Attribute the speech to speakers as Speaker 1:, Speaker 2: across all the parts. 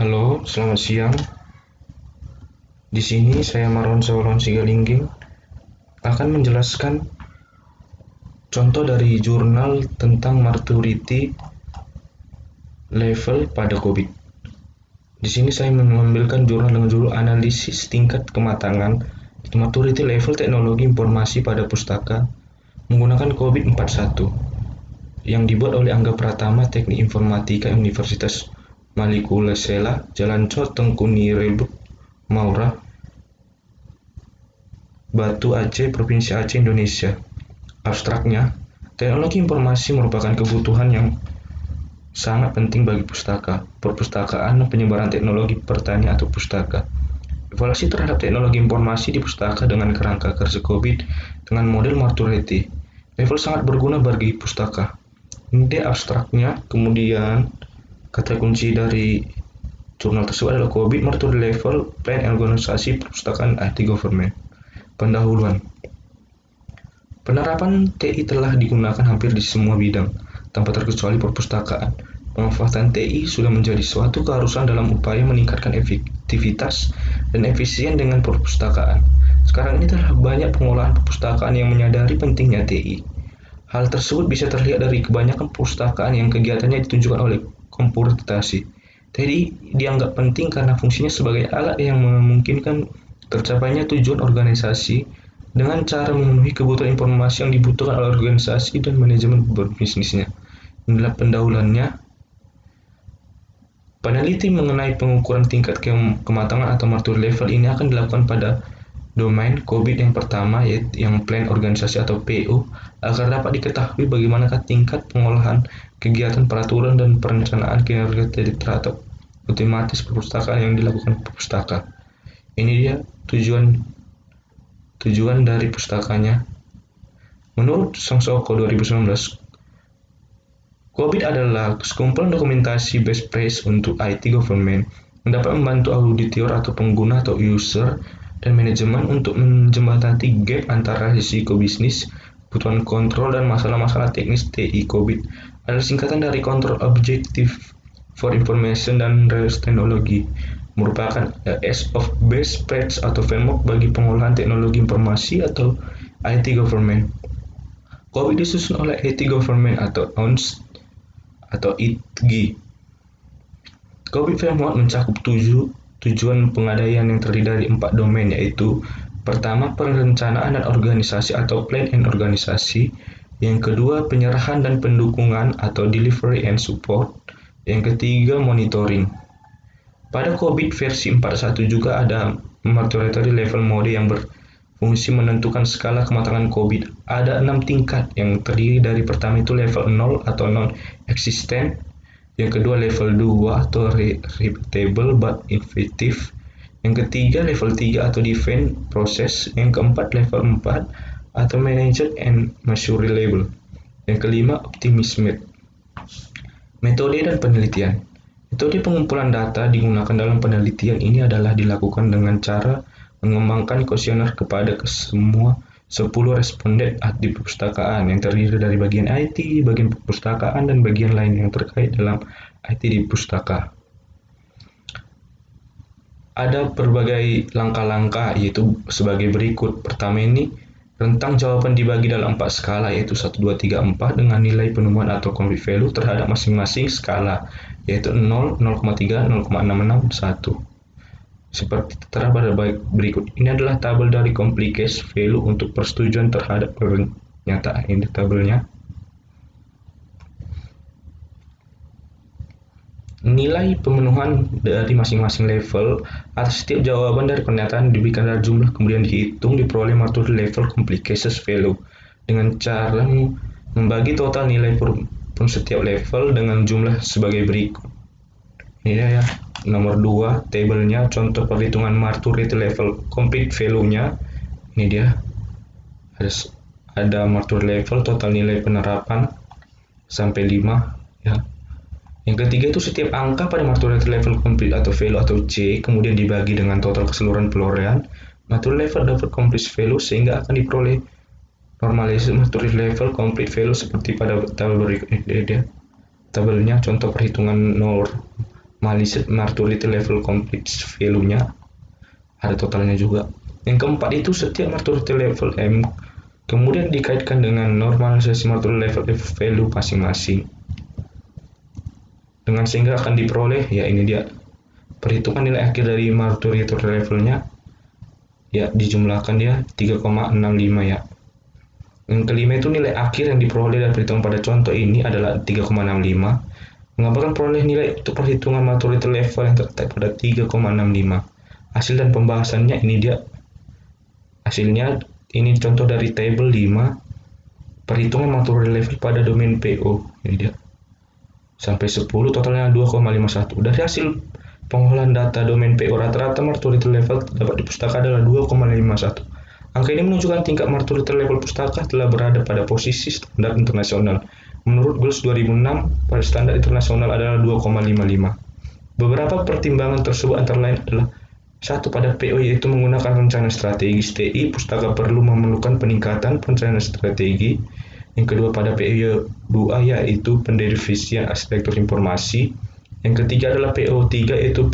Speaker 1: Halo, selamat siang. Di sini saya Marwan Saulon Sigalingging akan menjelaskan contoh dari jurnal tentang maturity level pada COVID. Di sini saya mengambilkan jurnal dengan judul Analisis Tingkat Kematangan Maturity Level Teknologi Informasi pada Pustaka menggunakan COVID-41 yang dibuat oleh Angga Pratama Teknik Informatika Universitas Malikulasela, Jalan Cor Tengku Nirebut, Maura, Batu Aceh, Provinsi Aceh, Indonesia. Abstraknya, teknologi informasi merupakan kebutuhan yang sangat penting bagi pustaka, perpustakaan, dan penyebaran teknologi pertanian atau pustaka. Evaluasi terhadap teknologi informasi di pustaka dengan kerangka kerja COVID dengan model maturity level sangat berguna bagi pustaka. Ini abstraknya, kemudian kata kunci dari jurnal tersebut adalah COVID Maturity Level Plan Organisasi Perpustakaan IT Government. Pendahuluan. Penerapan TI telah digunakan hampir di semua bidang, tanpa terkecuali perpustakaan. Pemanfaatan TI sudah menjadi suatu keharusan dalam upaya meningkatkan efektivitas dan efisien dengan perpustakaan. Sekarang ini telah banyak pengolahan perpustakaan yang menyadari pentingnya TI. Hal tersebut bisa terlihat dari kebanyakan perpustakaan yang kegiatannya ditunjukkan oleh komputerisasi. TI dianggap penting karena fungsinya sebagai alat yang memungkinkan tercapainya tujuan organisasi dengan cara memenuhi kebutuhan informasi yang dibutuhkan oleh organisasi dan manajemen berbisnisnya. Inilah pendahuluannya. Peneliti mengenai pengukuran tingkat kematangan atau maturity level ini akan dilakukan pada domain COVID yang pertama, yaitu yang plan organisasi atau PO, agar dapat diketahui bagaimanakah tingkat pengolahan kegiatan peraturan dan perencanaan kinerja terhadap otomatis perpustakaan yang dilakukan perpustaka. Ini dia tujuan dari pustakanya. Menurut Sangsoko 2019, COVID adalah sekumpulan dokumentasi best practice untuk IT government yang dapat membantu auditor atau pengguna atau user dan manajemen untuk menjembatani gap antara risiko bisnis, kebutuhan kontrol, dan masalah-masalah teknis TI. COVID adalah singkatan dari Control Objective for Information dan Resource Technology, merupakan as of best practice atau framework bagi pengolahan teknologi informasi atau IT government. COVID disusun oleh IT Government atau ONS atau ITGI. COVID Framework mencakup tujuan pengadaian yang terdiri dari 4 domain, yaitu pertama, perencanaan dan organisasi atau plan and organisasi, yang kedua, penyerahan dan pendukungan atau delivery and support, yang ketiga, monitoring. Pada COVID versi 41 juga ada maturity level mode yang berfungsi menentukan skala kematangan COVID. Ada 6 tingkat yang terdiri dari pertama itu level 0 atau non-existent, yang kedua level 2 atau repeatable but effective, yang ketiga level 3 atau defense process, yang keempat level 4 atau managed and mature level, yang kelima optimism. Metode dan penelitian. Metode pengumpulan data digunakan dalam penelitian ini adalah dilakukan dengan cara mengembangkan kuesioner kepada semua 10 responden di perpustakaan yang terdiri dari bagian IT, bagian perpustakaan, dan bagian lain yang terkait dalam IT di pustaka. Ada berbagai langkah-langkah, yaitu sebagai berikut. Pertama ini, rentang jawaban dibagi dalam 4 skala, yaitu 1, 2, 3, 4 dengan nilai penemuan atau complete value terhadap masing-masing skala, yaitu 0, 0,3, 0,66, 1. Seperti tertera pada berikut. Ini adalah tabel dari complex value untuk persetujuan terhadap pernyataan. Ini tabelnya. Nilai pemenuhan dari masing-masing level atas setiap jawaban dari pernyataan diberikan dari jumlah, kemudian dihitung diperoleh maturity level complications value dengan cara membagi total nilai per setiap level dengan jumlah sebagai berikut. Ini ya, nomor 2 tabelnya, contoh perhitungan maturity level complete value-nya. Ini dia, ada maturity level, total nilai penerapan sampai 5 ya. Yang ketiga itu setiap angka pada maturity level complete atau value atau C kemudian dibagi dengan total keseluruhan pelurian maturity level dapat complete value, sehingga akan diperoleh normalisasi maturity level complete value seperti pada tabel berikut ini. Tabelnya contoh perhitungan maturity level complete value-nya, ada totalnya juga. Yang keempat itu setiap maturity level M kemudian dikaitkan dengan normalisasi maturity level value masing-masing. Dengan sehingga akan diperoleh, ya ini dia, perhitungan nilai akhir dari maturity levelnya, ya dijumlahkan dia 3,65 ya. Yang kelima itu nilai akhir yang diperoleh dari perhitungan pada contoh ini adalah 3,65. Mengabarkan peroleh nilai untuk perhitungan maturity level yang terletak pada 3,65. Hasil dan pembahasannya ini dia. Hasilnya ini contoh dari tabel 5 perhitungan maturity level pada domain PO. Ini dia. Sampai 10 totalnya 2,51. Dari hasil pengolahan data domain PO rata-rata maturity level terdapat di pustaka adalah 2,51. Angka ini menunjukkan tingkat maturity level pustaka telah berada pada posisi standar internasional. Menurut GOLS 2006, pada standar internasional adalah 2,55. Beberapa pertimbangan tersebut antara lain adalah: satu, pada PO yaitu menggunakan rencana strategis TI, pustaka perlu memerlukan peningkatan perencanaan strategi. Yang kedua, pada PO 2 yaitu pendefinisian arsitektur informasi. Yang ketiga adalah PO 3 yaitu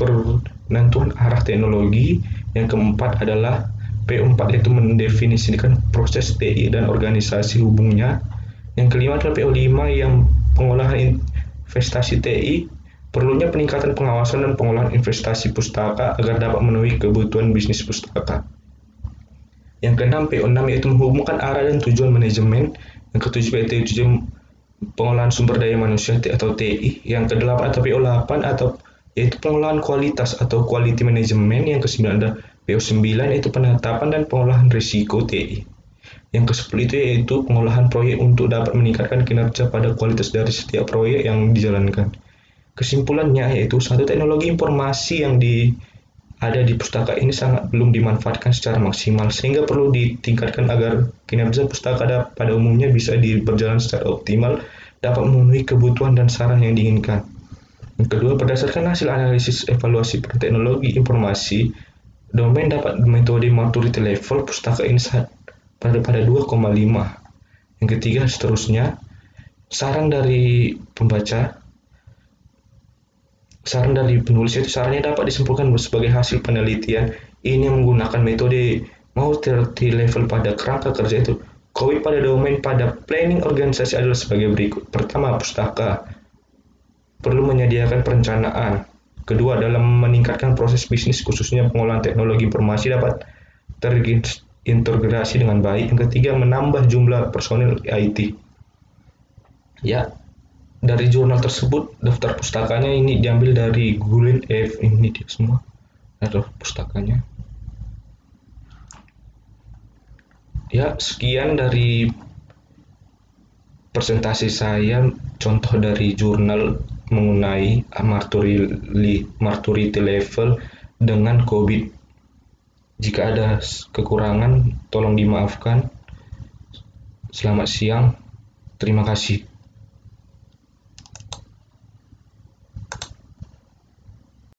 Speaker 1: penentuan arah teknologi. Yang keempat adalah PO 4 yaitu mendefinisikan proses TI dan organisasi hubungnya. Yang kelima adalah PO 5 yang pengolahan investasi TI, perlunya peningkatan pengawasan dan pengolahan investasi pustaka agar dapat memenuhi kebutuhan bisnis pustaka. Yang keenam, PO 6 yaitu menghubungkan arah dan tujuan manajemen. Yang ketujuh, tujuan pengolahan sumber daya manusia atau TI. Yang kedelapan atau PO 8 atau yaitu pengolahan kualitas atau quality management. Yang kesembilan ada PO 9 yaitu penetapan dan pengolahan risiko TI. Yang ke-10 itu yaitu pengolahan proyek untuk dapat meningkatkan kinerja pada kualitas dari setiap proyek yang dijalankan. Kesimpulannya yaitu satu, teknologi informasi yang ada di pustaka ini sangat belum dimanfaatkan secara maksimal, sehingga perlu ditingkatkan agar kinerja pustaka pada umumnya bisa berjalan secara optimal, dapat memenuhi kebutuhan dan saran yang diinginkan. Yang kedua, berdasarkan hasil analisis evaluasi teknologi informasi, domain dapat metode maturity level pustaka ini pada 2,5. Yang ketiga, seterusnya, saran dari penulis itu sarannya dapat disimpulkan sebagai hasil penelitian ini menggunakan metode maturity level pada kerangka kerja itu. Kopi pada domain pada planning organisasi adalah sebagai berikut. Pertama, pustaka perlu menyediakan perencanaan. Kedua, dalam meningkatkan proses bisnis khususnya pengolahan teknologi informasi dapat terintegrasi dengan baik. Yang ketiga, menambah jumlah personil IT. Ya, dari jurnal tersebut, daftar pustakanya ini diambil dari Google F, ini dia semua. Ada pustakanya. Ya, sekian dari presentasi saya, contoh dari jurnal mengenai maturity level dengan COVID. Jika ada kekurangan, tolong dimaafkan. Selamat siang, terima kasih.